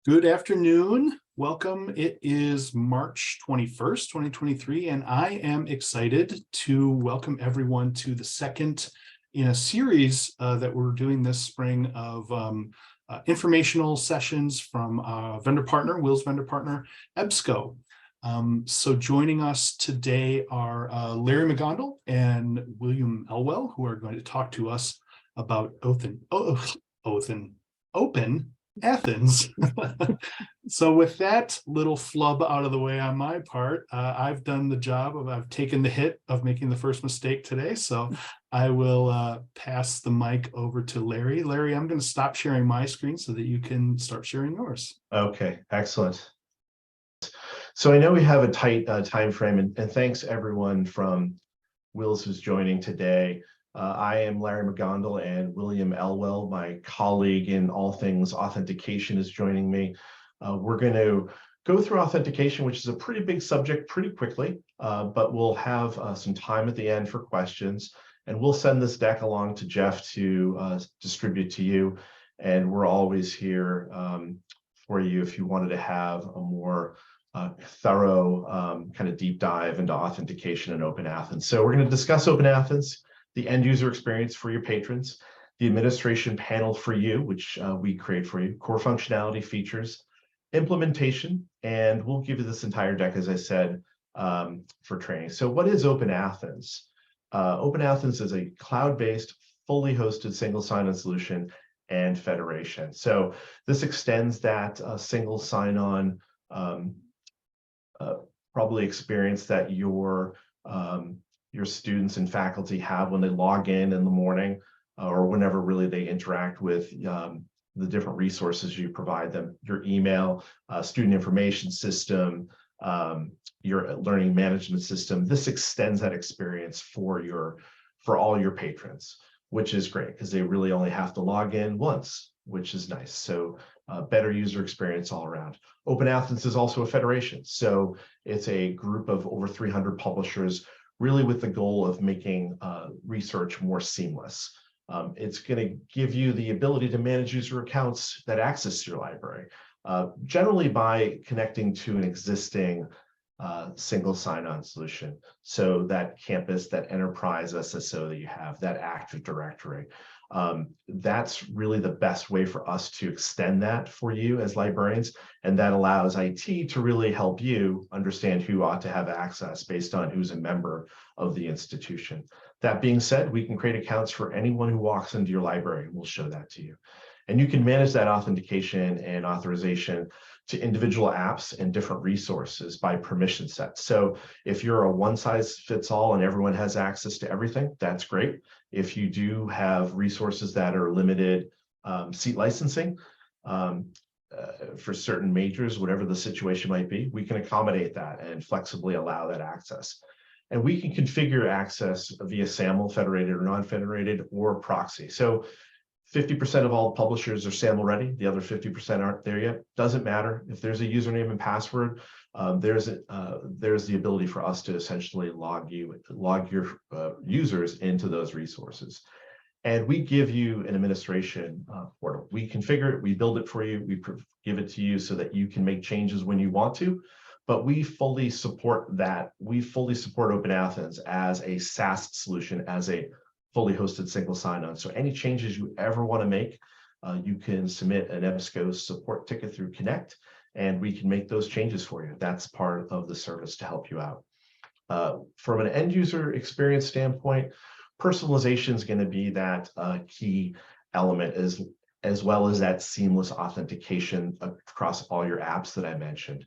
Good afternoon. Welcome. It is March 21st, 2023, and I am excited to welcome everyone to the second in a series that we're doing this spring of informational sessions from WiLS vendor partner, EBSCO. So joining us today are Larry McGondel and William Elwell, who are going to talk to us about Open Athens. So with that little flub out of the way on my part, I've done the job of, I've taken the hit of making the first mistake today. So I will pass the mic over to Larry. Larry, I'm going to stop sharing my screen so that you can start sharing yours. Okay, excellent. So I know we have a tight time frame, and thanks everyone from WiLS who's joining today. I am Larry McGondel, and William Elwell, my colleague in all things authentication, is joining me. We're going to go through authentication, which is a pretty big subject, pretty quickly, but we'll have some time at the end for questions, and we'll send this deck along to Jeff to distribute to you. And we're always here for you if you wanted to have a more thorough kind of deep dive into authentication in Open Athens. So we're going to discuss Open Athens, the end user experience for your patrons, the administration panel for you, which we create for you, core functionality features, implementation, and we'll give you this entire deck, as I said, for training. So what is Open Athens? Open Athens is a cloud-based, fully hosted single sign-on solution and federation. So this extends that single sign-on probably experience that your students and faculty have when they log in the morning or whenever really they interact with the different resources you provide them, your email, student information system, your learning management system. This extends that experience for all your patrons, which is great because they really only have to log in once, which is nice. So better user experience all around. Open Athens is also a federation. So it's a group of over 300 publishers, really with the goal of making research more seamless. It's going to give you the ability to manage user accounts that access your library, generally by connecting to an existing single sign-on solution. So that campus, that enterprise SSO that you have, that Active Directory, that's really the best way for us to extend that for you as librarians. And that allows IT to really help you understand who ought to have access based on who's a member of the institution. That being said, we can create accounts for anyone who walks into your library, and we'll show that to you. And you can manage that authentication and authorization to individual apps and different resources by permission sets. So if you're a one-size-fits-all and everyone has access to everything, that's great. If you do have resources that are limited seat licensing for certain majors, whatever the situation might be, we can accommodate that and flexibly allow that access. And we can configure access via SAML, federated or non-federated, or proxy. So 50% of all publishers are SAML ready. The other 50% aren't there yet. Doesn't matter. If there's a username and password, there's the ability for us to essentially log your users into those resources. And we give you an administration portal. We configure it, we build it for you, we give it to you so that you can make changes when you want to. But we fully support that. We fully support Open Athens as a SaaS solution, as a fully hosted single sign-on. So any changes you ever want to make, you can submit an EBSCO support ticket through Connect, and we can make those changes for you. That's part of the service to help you out. From an end user experience standpoint, personalization is going to be that key element, as well as that seamless authentication across all your apps that I mentioned.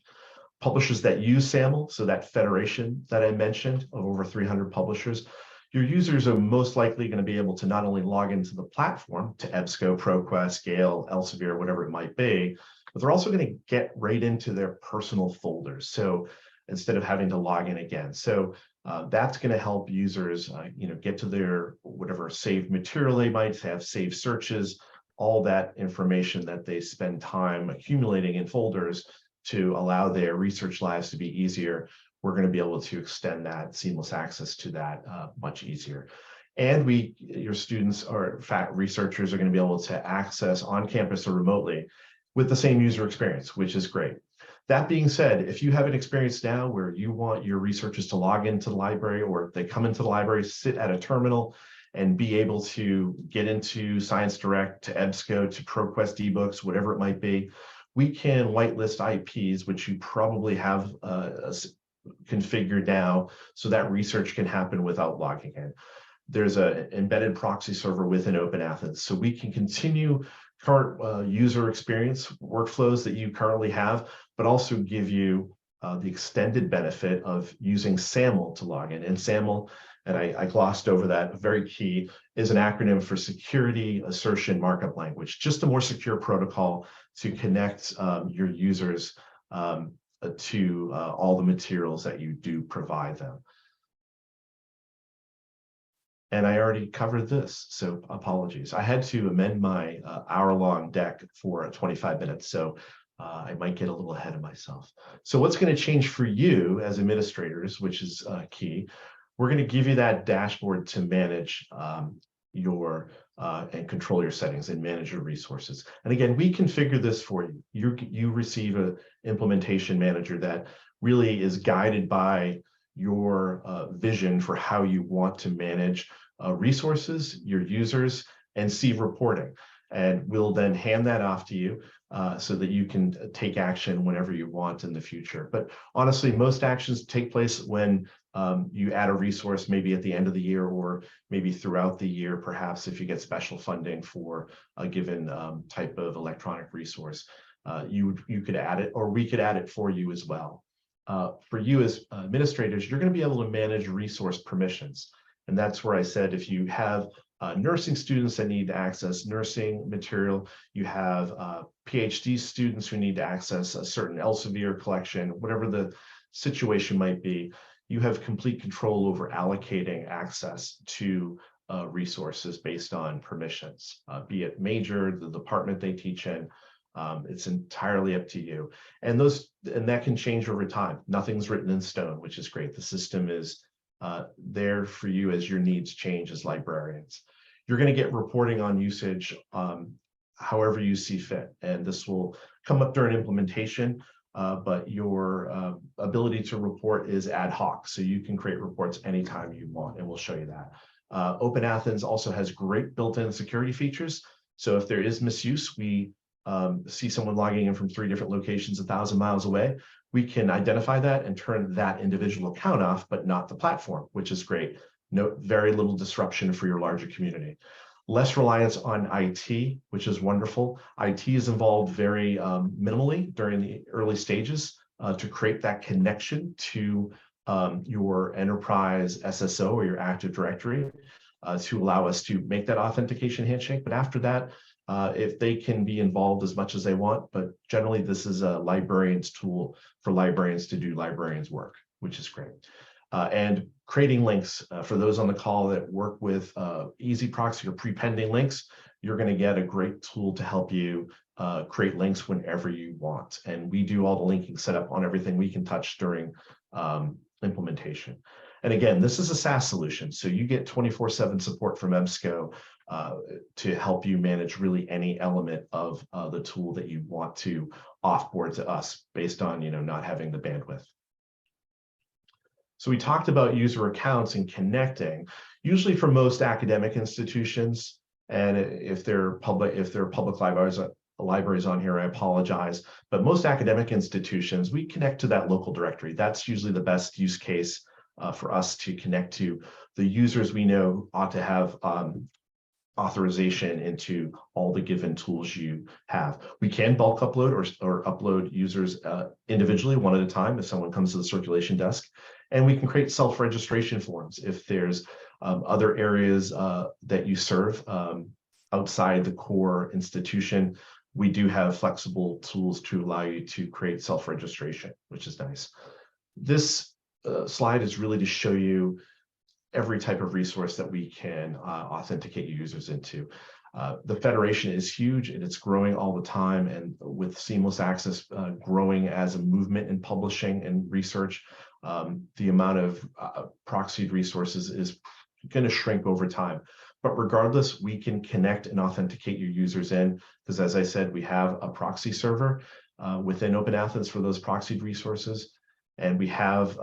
Publishers that use SAML, so that federation that I mentioned of over 300 publishers, your users are most likely going to be able to not only log into the platform, to EBSCO, ProQuest, Gale, Elsevier, whatever it might be, but they're also going to get right into their personal folders. So instead of having to log in again. So that's going to help users get to their whatever saved material they might have, saved searches, all that information that they spend time accumulating in folders to allow their research lives to be easier. We're going to be able to extend that seamless access to that much easier. And your students or researchers are going to be able to access on campus or remotely with the same user experience, which is great. That being said, if you have an experience now where you want your researchers to log into the library, or they come into the library, sit at a terminal, and be able to get into Science Direct, to EBSCO, to ProQuest ebooks, whatever it might be, we can whitelist IPs, which you probably have configured now, so that research can happen without logging in. There's an embedded proxy server within Open Athens, so we can continue current user experience workflows that you currently have, but also give you the extended benefit of using SAML to log in. And SAML, and I glossed over that, very key, is an acronym for Security Assertion Markup Language, just a more secure protocol to connect your users to all the materials that you do provide them. And I already covered this, so apologies. I had to amend my hour-long deck for 25 minutes, so I might get a little ahead of myself. So what's going to change for you as administrators, which is key, we're going to give you that dashboard to manage your and control your settings and manage your resources. And again, we configure this for you. You receive an implementation manager that really is guided by your vision for how you want to manage resources, your users, and see reporting. And we'll then hand that off to you so that you can take action whenever you want in the future. But honestly, most actions take place when you add a resource, maybe at the end of the year, or maybe throughout the year, perhaps if you get special funding for a given type of electronic resource. You could add it, or we could add it for you as well. For you as administrators, you're going to be able to manage resource permissions. And that's where I said, if you have nursing students that need to access nursing material, you have PhD students who need to access a certain Elsevier collection, whatever the situation might be, you have complete control over allocating access to resources based on permissions, be it major, the department they teach in. It's entirely up to you. And that can change over time. Nothing's written in stone, which is great. The system is there for you as your needs change as librarians. You're going to get reporting on usage however you see fit. And this will come up during implementation, but your ability to report is ad hoc. So you can create reports anytime you want, and we'll show you that. Open Athens also has great built-in security features. So if there is misuse, we see someone logging in from 3 different locations 1,000 miles away, we can identify that and turn that individual account off, but not the platform, which is great. Very little disruption for your larger community. Less reliance on IT, which is wonderful. IT is involved very minimally during the early stages to create that connection to your enterprise SSO or your Active Directory to allow us to make that authentication handshake. But after that, if they can be involved as much as they want, but generally this is a librarian's tool for librarians to do librarians' work, which is great. And creating links for those on the call that work with easy proxy or prepending links, you're going to get a great tool to help you create links whenever you want. And we do all the linking setup on everything we can touch during implementation. And again, this is a SaaS solution, so you get 24/7 support from EBSCO to help you manage really any element of the tool that you want to offboard to us based on not having the bandwidth. So we talked about user accounts and connecting. Usually for most academic institutions, and if they're public libraries on here, I apologize, but most academic institutions, we connect to that local directory. That's usually the best use case for us to connect to. The users we know ought to have authorization into all the given tools you have. We can bulk upload or upload users individually, one at a time, if someone comes to the circulation desk. And we can create self-registration forms if there's other areas that you serve outside the core institution. We do have flexible tools to allow you to create self-registration, which is nice. This slide is really to show you every type of resource that we can authenticate users into. The Federation is huge and it's growing all the time, and with seamless access growing as a movement in publishing and research, the amount of proxied resources is going to shrink over time. But regardless, we can connect and authenticate your users in, because as I said, we have a proxy server within Open Athens for those proxied resources. And we have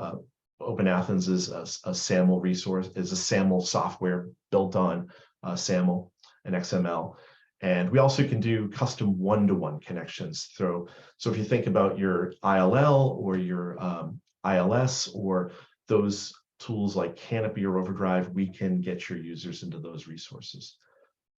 Open Athens is a SAML resource, is a SAML software built on SAML and XML. And we also can do custom one-to-one connections through. So if you think about your ILL or your ILS or those tools like Canopy or Overdrive, we can get your users into those resources.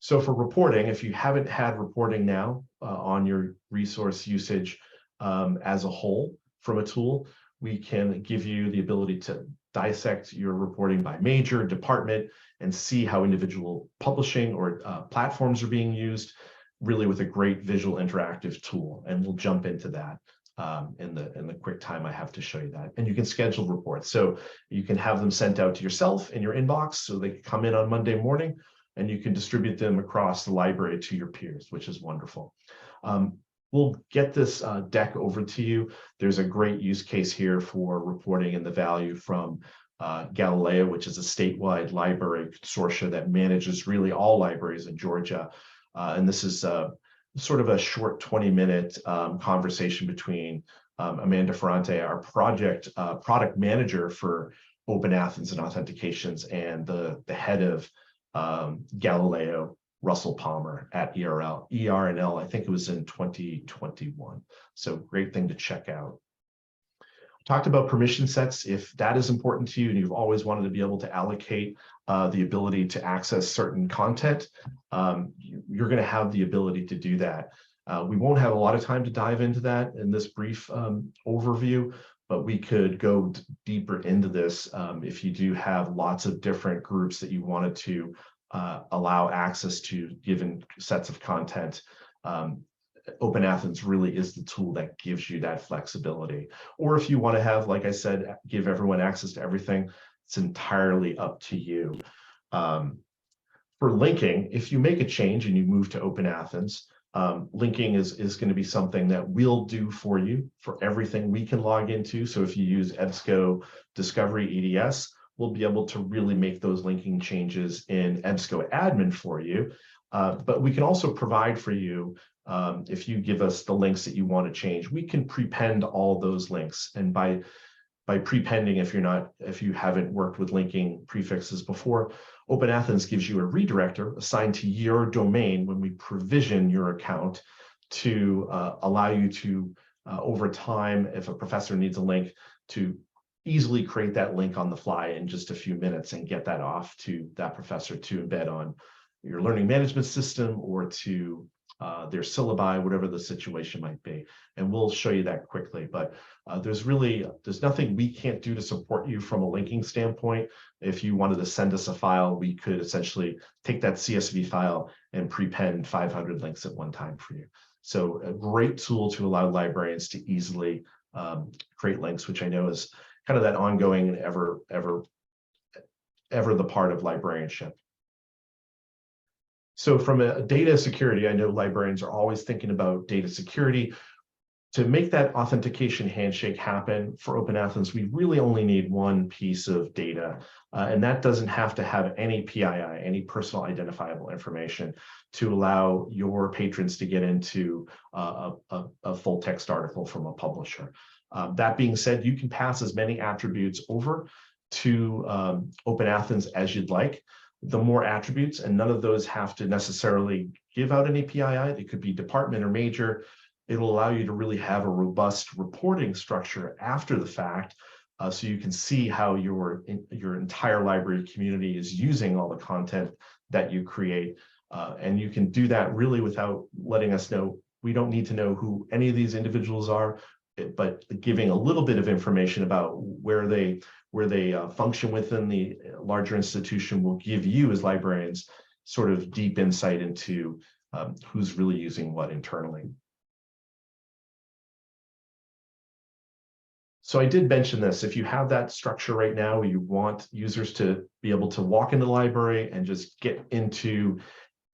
So for reporting, if you haven't had reporting now on your resource usage as a whole from a tool, we can give you the ability to dissect your reporting by major, department, and see how individual publishing or platforms are being used, really with a great visual interactive tool. And we'll jump into that in the quick time I have to show you that. And you can schedule reports. So you can have them sent out to yourself in your inbox so they can come in on Monday morning, and you can distribute them across the library to your peers, which is wonderful. We'll get this deck over to you. There's a great use case here for reporting and the value from Galileo, which is a statewide library consortia that manages really all libraries in Georgia. And this is sort of a short 20-minute conversation between Amanda Ferrante, our product manager for Open Athens and Authentications, and the head of Galileo, Russell Palmer at ER&L. I think it was in 2021. So great thing to check out. Talked about permission sets. If that is important to you and you've always wanted to be able to allocate the ability to access certain content, you're going to have the ability to do that. We won't have a lot of time to dive into that in this brief overview, but we could go deeper into this if you do have lots of different groups that you wanted to allow access to given sets of content. Open Athens really is the tool that gives you that flexibility. Or if you want to have, like I said, give everyone access to everything, it's entirely up to you. For linking, if you make a change and you move to Open Athens, linking is going to be something that we'll do for you for everything we can log into. So if you use EBSCO Discovery EDS, we'll be able to really make those linking changes in EBSCO admin for you. But we can also provide for you, if you give us the links that you want to change, we can prepend all those links. And by prepending, if you haven't worked with linking prefixes before, Open Athens gives you a redirector assigned to your domain when we provision your account to allow you to, over time, if a professor needs a link, to easily create that link on the fly in just a few minutes and get that off to that professor to embed on your learning management system or to their syllabi, whatever the situation might be. And we'll show you that quickly. But there's nothing we can't do to support you from a linking standpoint. If you wanted to send us a file, we could essentially take that CSV file and prepend 500 links at one time for you. So a great tool to allow librarians to easily create links, which I know is kind of that ongoing and ever the part of librarianship. So from a data security, I know librarians are always thinking about data security. To make that authentication handshake happen for Open Athens, we really only need one piece of data, and that doesn't have to have any PII, any personal identifiable information, to allow your patrons to get into a full text article from a publisher. That being said, you can pass as many attributes over to Open Athens as you'd like. The more attributes, and none of those have to necessarily give out any PII, they could be department or major. It'll allow you to really have a robust reporting structure after the fact, so you can see how your entire library community is using all the content that you create. And you can do that really without letting us know. We don't need to know who any of these individuals are, but giving a little bit of information about where they function within the larger institution will give you as librarians sort of deep insight into who's really using what internally. So I did mention this. If you have that structure right now, you want users to be able to walk into the library and just get into,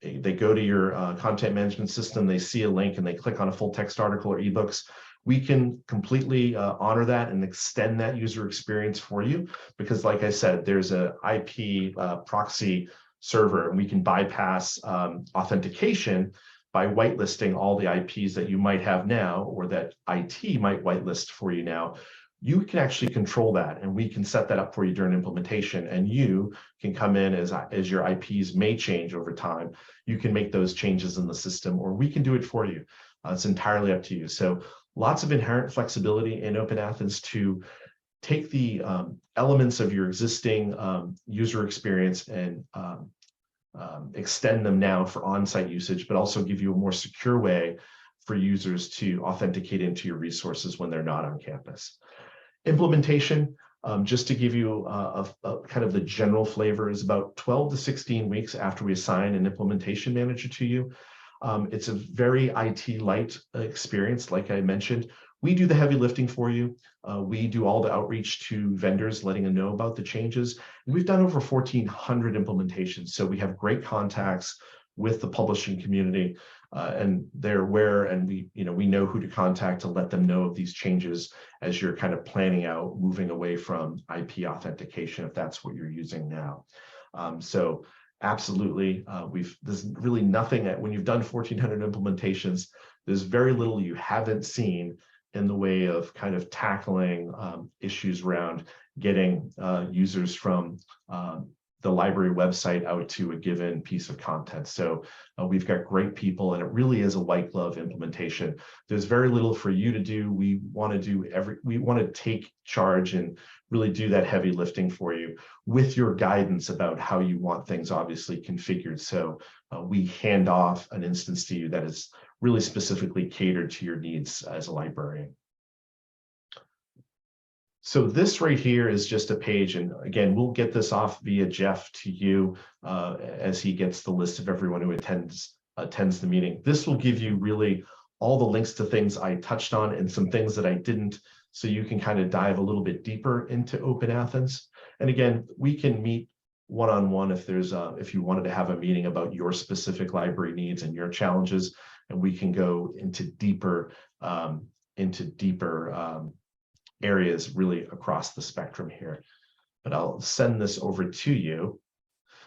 they go to your content management system, they see a link and they click on a full text article or ebooks. We can completely honor that and extend that user experience for you, because like I said, there's a IP proxy server, and we can bypass authentication by whitelisting all the IPs that you might have now, or that IT might whitelist for you now. You can actually control that, and we can set that up for you during implementation, and you can come in as your IPs may change over time. You can make those changes in the system, or we can do it for you. It's entirely up to you. So lots of inherent flexibility in Open Athens to take the elements of your existing user experience and extend them now for on-site usage, but also give you a more secure way for users to authenticate into your resources when they're not on campus. Implementation, just to give you a kind of the general flavor, is about 12 to 16 weeks after we assign an implementation manager to you. It's a very IT light experience. Like I mentioned, we do the heavy lifting for you. We do all the outreach to vendors, letting them know about the changes. And we've done over 1,400 implementations. So we have great contacts with the publishing community, and they're aware, and we know who to contact to let them know of these changes as you're kind of planning out moving away from IP authentication, if that's what you're using now. So absolutely, there's really nothing when you've done 1,400 implementations, there's very little you haven't seen in the way of kind of tackling issues around getting users from the library website out to a given piece of content. So we've got great people, and it really is a white glove implementation. There's very little for you to do. We want to take charge and really do that heavy lifting for you with your guidance about how you want things obviously configured. So we hand off an instance to you that is really specifically catered to your needs as a librarian. So this right here is just a page, and again, we'll get this off via Jeff to you as he gets the list of everyone who attends the meeting. This will give you really all the links to things I touched on and some things that I didn't, so you can kind of dive a little bit deeper into Open Athens. And again, we can meet one-on-one if you wanted to have a meeting about your specific library needs and your challenges, and we can go into deeper areas really across the spectrum here. But I'll send this over to you.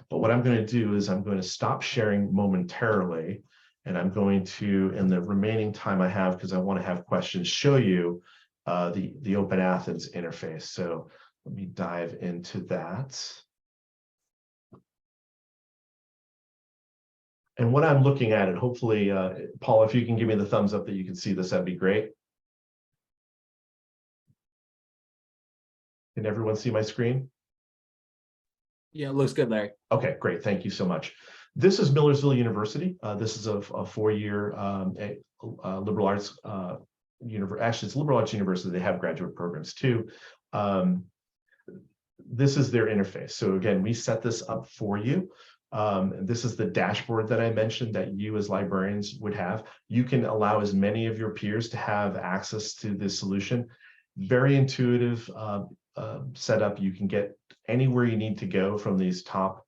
But what I'm going to do is I'm going to stop sharing momentarily, and I'm going to, in the remaining time I have, because I want to have questions, show you the Open Athens interface. So let me dive into that. And what I'm looking at, and hopefully, Paul, if you can give me the thumbs up that you can see this, that'd be great. Can everyone see my screen? Yeah, it looks good, Larry. Okay, great. Thank you so much. This is Millersville University. This is a four-year liberal arts actually, it's liberal arts university. They have graduate programs too. This is their interface. So again, we set this up for you. This is the dashboard that I mentioned that you as librarians would have. You can allow as many of your peers to have access to this solution. Very intuitive setup. You can get anywhere you need to go from these top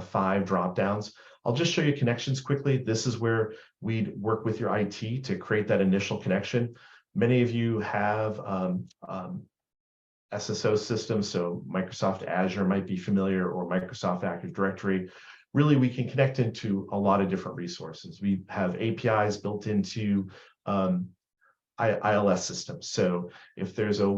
5 drop downs. I'll just show you connections quickly. This is where we'd work with your IT to create that initial connection. Many of you have SSO systems, so Microsoft Azure might be familiar, or Microsoft Active Directory. Really, we can connect into a lot of different resources. We have APIs built into ILS systems. So if there's a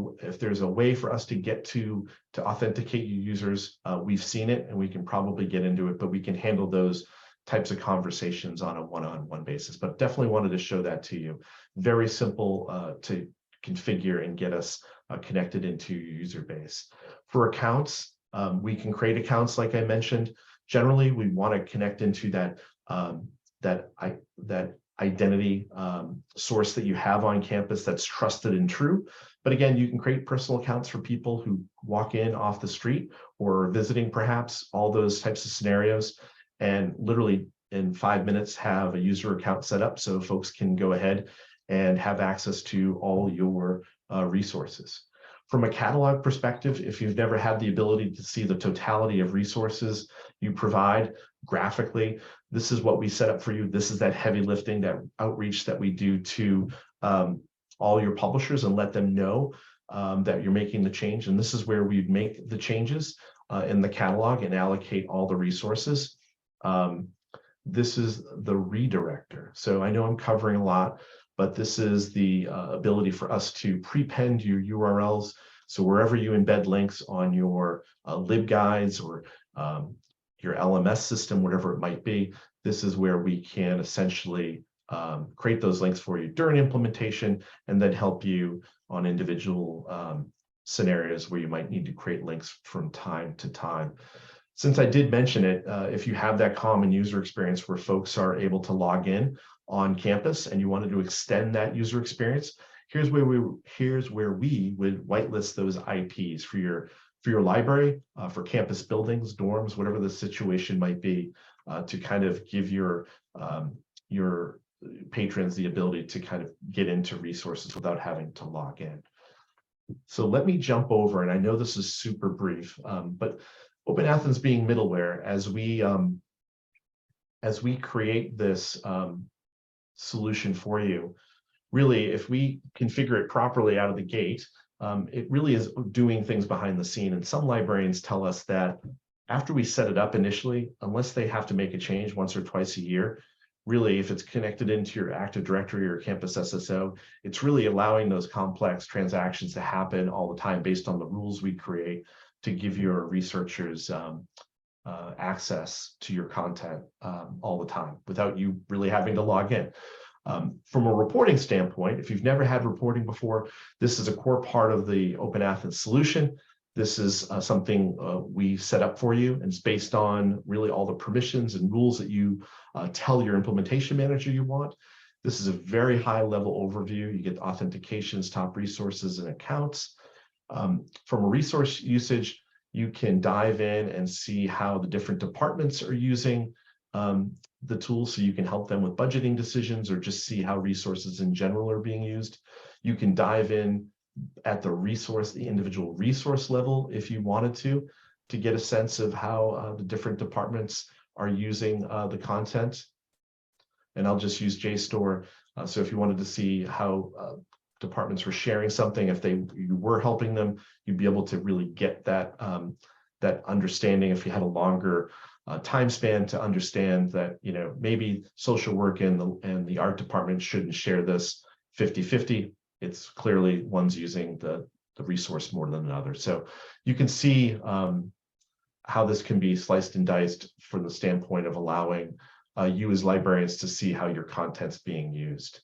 way for us to get to authenticate your users, we've seen it, and we can probably get into it, but we can handle those types of conversations on a one-on-one basis. But definitely wanted to show that to you. Very simple to configure and get us connected into your user base. For accounts, we can create accounts like I mentioned. Generally, we want to connect into that identity source that you have on campus that's trusted and true. But again, you can create personal accounts for people who walk in off the street or visiting, perhaps, all those types of scenarios, and literally in 5 minutes have a user account set up so folks can go ahead and have access to all your resources. From a catalog perspective, if you've never had the ability to see the totality of resources you provide graphically, this is what we set up for you. This is that heavy lifting, that outreach that we do to all your publishers and let them know that you're making the change. And this is where we make the changes in the catalog and allocate all the resources. This is the redirector. So I know I'm covering a lot, but this is the ability for us to prepend your URLs. So wherever you embed links on your libguides or your LMS system, whatever it might be, this is where we can essentially create those links for you during implementation and then help you on individual scenarios where you might need to create links from time to time. Since I did mention it, if you have that common user experience where folks are able to log in on campus and you wanted to extend that user experience, here's where we would whitelist those IPs for your library, for campus buildings, dorms, whatever the situation might be, to kind of give your patrons the ability to kind of get into resources without having to log in. So let me jump over, and I know this is super brief, but Open Athens being middleware, as we create this solution for you, really, if we configure it properly out of the gate, it really is doing things behind the scene. And some librarians tell us that after we set it up initially, unless they have to make a change once or twice a year, really, if it's connected into your Active Directory or campus SSO, it's really allowing those complex transactions to happen all the time based on the rules we create to give your researchers access to your content all the time without you really having to log in. From a reporting standpoint, if you've never had reporting before, this is a core part of the Open Athens solution. This is something we set up for you, and it's based on really all the permissions and rules that you tell your implementation manager you want. This is a very high level overview. You get authentications, top resources, and accounts. From a resource usage, you can dive in and see how the different departments are using the tool, so you can help them with budgeting decisions or just see how resources in general are being used. You can dive in at the individual resource level if you wanted to get a sense of how the different departments are using the content. And I'll just use JSTOR. So if you wanted to see how departments were sharing something, if you were helping them, you'd be able to really get that that understanding. If you had a longer time span to understand that, maybe social work and the art department shouldn't share this 50-50. It's clearly one's using the resource more than another. So you can see how this can be sliced and diced from the standpoint of allowing you as librarians to see how your content's being used.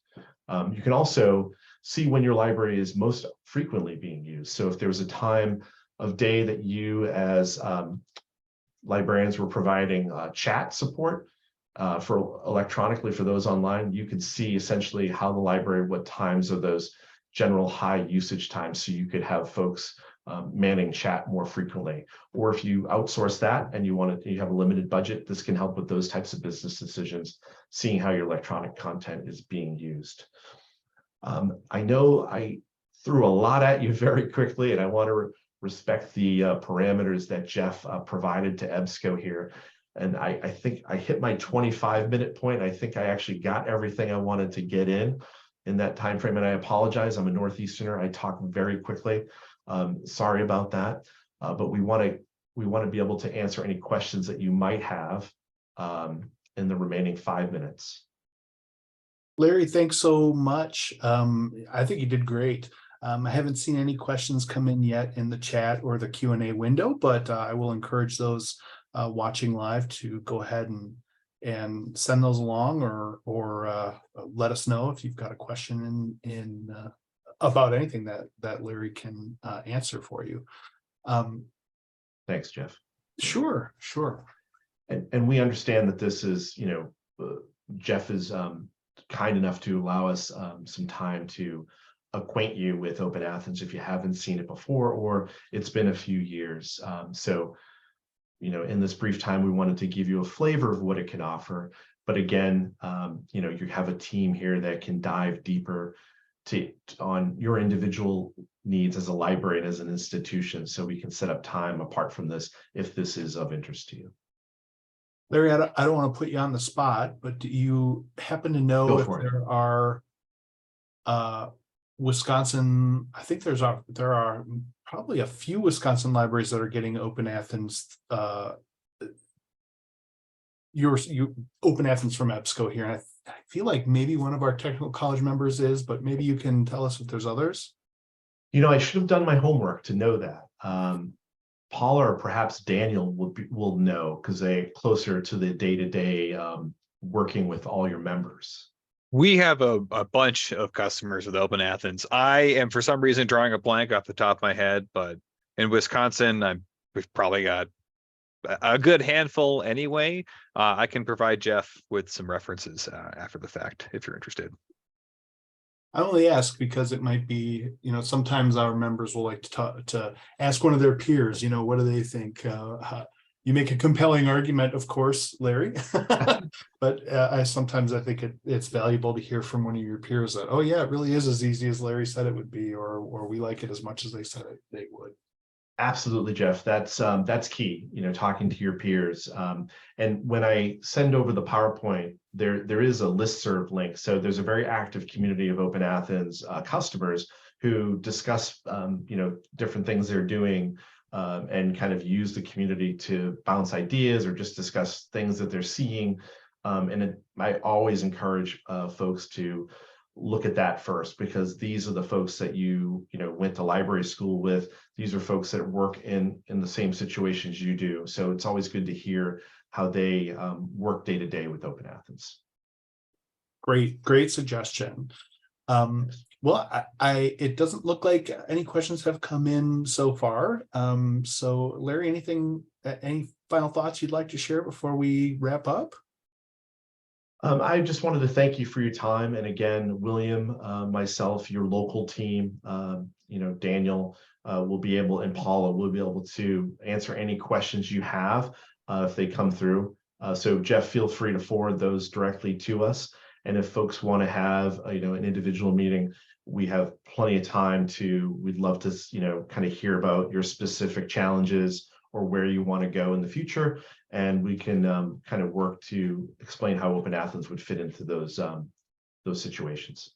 You can also see when your library is most frequently being used. So if there was a time of day that you as librarians were providing chat support for electronically for those online, you could see essentially how the library, what times are those general high usage times, so you could have folks manning chat more frequently. Or if you outsource that and you have a limited budget, this can help with those types of business decisions, seeing how your electronic content is being used. I know I threw a lot at you very quickly, and I want to respect the parameters that Jeff provided to EBSCO here. And I think I hit my 25-minute point. I think I actually got everything I wanted to get in that time frame, and I apologize. I'm a Northeasterner. I talk very quickly. Sorry about that. But we want to be able to answer any questions that you might have in the remaining 5 minutes. Larry, thanks so much. I think you did great. I haven't seen any questions come in yet in the chat or the Q&A window, but I will encourage those watching live to go ahead and send those along, or let us know if you've got a question in about anything that Larry can answer for you. Thanks, Jeff. Sure. And we understand that this is, Jeff is kind enough to allow us some time to acquaint you with Open Athens if you haven't seen it before, or it's been a few years. So, in this brief time, we wanted to give you a flavor of what it can offer. But again, you have a team here that can dive deeper on your individual needs as a library and as an institution, so we can set up time apart from this if this is of interest to you. Larry, I don't want to put you on the spot, but do you happen to know if there are Wisconsin? I think there are probably a few Wisconsin libraries that are getting Open Athens Open Athens from EBSCO here. And I feel like maybe one of our technical college members is, but maybe you can tell us if there's others. I should have done my homework to know that. Paula or perhaps Daniel will know because they're closer to the day-to-day working with all your members. We have a bunch of customers with Open Athens. I am for some reason drawing a blank off the top of my head, but in Wisconsin, we've probably got a good handful anyway. I can provide Jeff with some references after the fact if you're interested. I only ask because it might be, sometimes our members will like to ask one of their peers, what do they think? You make a compelling argument, of course, Larry, but I think it's valuable to hear from one of your peers that, oh yeah, it really is as easy as Larry said it would be, or we like it as much as they said they would. Absolutely, Jeff. That's key, talking to your peers. And when I send over the PowerPoint, there is a listserv link. So there's a very active community of Open Athens customers who discuss, different things they're doing and kind of use the community to bounce ideas or just discuss things that they're seeing. I always encourage folks to look at that first, because these are the folks that you went to library school with. These are folks that work in the same situations you do. So it's always good to hear how they work day to day with Open Athens. Great suggestion. Well, it doesn't look like any questions have come in so far. So Larry, any final thoughts you'd like to share before we wrap up? I just wanted to thank you for your time. And again, William, myself, your local team, Daniel will be able, and Paula will be able to answer any questions you have if they come through. So Jeff, feel free to forward those directly to us. And if folks want to have, an individual meeting, we have plenty of time we'd love to, kind of hear about your specific challenges or where you want to go in the future. And we can kind of work to explain how Open Athens would fit into those situations.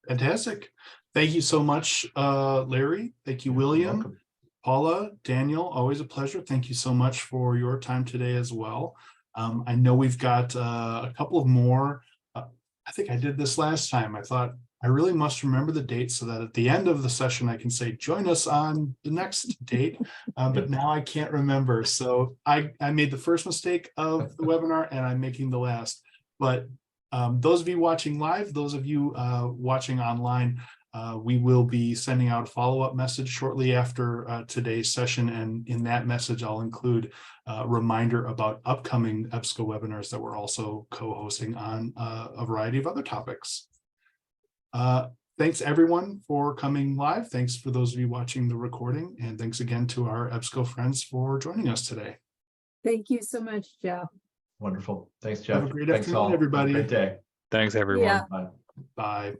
Fantastic. Thank you so much, Larry. Thank you, William, Paula, Daniel, always a pleasure. Thank you so much for your time today as well. I know we've got a couple of more. I think I did this last time. I thought I really must remember the date so that at the end of the session, I can say, join us on the next date, but now I can't remember. So I made the first mistake of the webinar and I'm making the last. But those of you watching live, those of you watching online, we will be sending out a follow-up message shortly after today's session. And in that message, I'll include a reminder about upcoming EBSCO webinars that we're also co-hosting on a variety of other topics. Thanks everyone for coming live. Thanks for those of you watching the recording. And thanks again to our EBSCO friends for joining us today. Thank you so much, Jeff. Wonderful. Thanks, Jeff. Have a great Thanks afternoon, all. everybody. Have a great day. Thanks, everyone. Yeah. Bye. Bye.